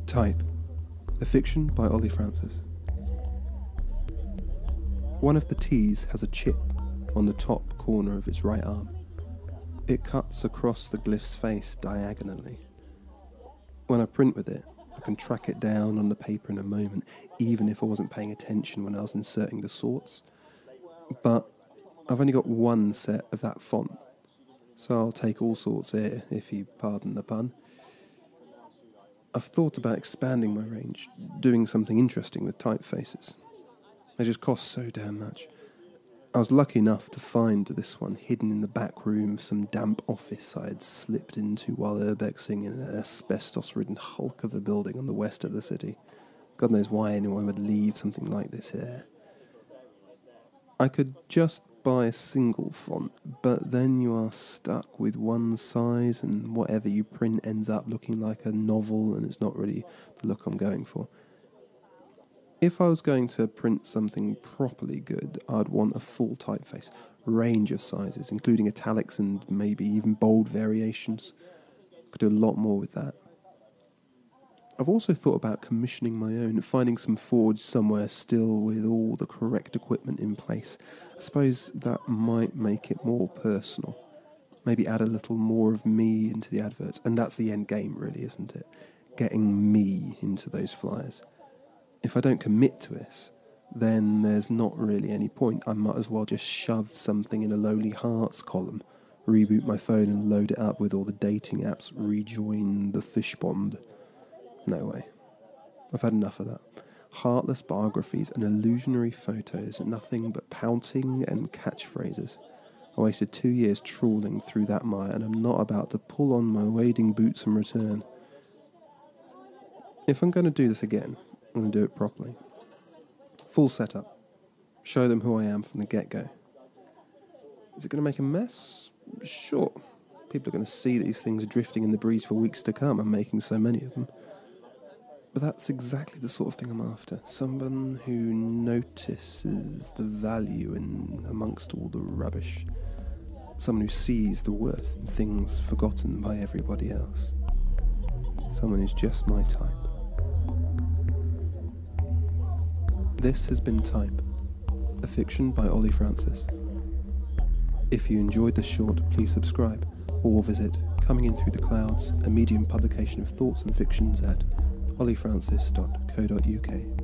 Type, a fiction by Ollie Francis. One of the T's has a chip on the top corner of its right arm. It cuts across the glyph's face diagonally. When I print with it, I can track it down on the paper in a moment, even if I wasn't paying attention when I was inserting the sorts. But I've only got one set of that font, so I'll take all sorts here, if you pardon the pun. I've thought about expanding my range, doing something interesting with typefaces. They just cost so damn much. I was lucky enough to find this one hidden in the back room of some damp office I had slipped into while urbexing in an asbestos-ridden hulk of a building on the west of the city. God knows why anyone would leave something like this here. I could just buy a single font, but then you are stuck with one size and whatever you print ends up looking like a novel and it's not really the look I'm going for. If I was going to print something properly good, I'd want a full typeface, range of sizes, including italics and maybe even bold variations. Could do a lot more with that. I've also thought about commissioning my own, finding some forge somewhere still with all the correct equipment in place. I suppose that might make it more personal. Maybe add a little more of me into the adverts. And that's the end game, really, isn't it? Getting me into those flyers. If I don't commit to this, then there's not really any point. I might as well just shove something in a Lowly Hearts column, reboot my phone and load it up with all the dating apps, rejoin the fish pond. No way. I've had enough of that. Heartless biographies and illusionary photos, nothing but pouting and catchphrases. I wasted 2 years trawling through that mire, and I'm not about to pull on my wading boots and return. If I'm going to do this again, I'm going to do it properly. Full setup. Show them who I am from the get-go. Is it going to make a mess? Sure. People are going to see these things drifting in the breeze for weeks to come. I'm making so many of them. But that's exactly the sort of thing I'm after. Someone who notices the value in amongst all the rubbish. Someone who sees the worth in things forgotten by everybody else. Someone who's just my type. This has been Type, a fiction by Ollie Francis. If you enjoyed this short, please subscribe, or visit Coming In Through the Clouds, a Medium publication of thoughts and fictions at olliefrancis.co.uk.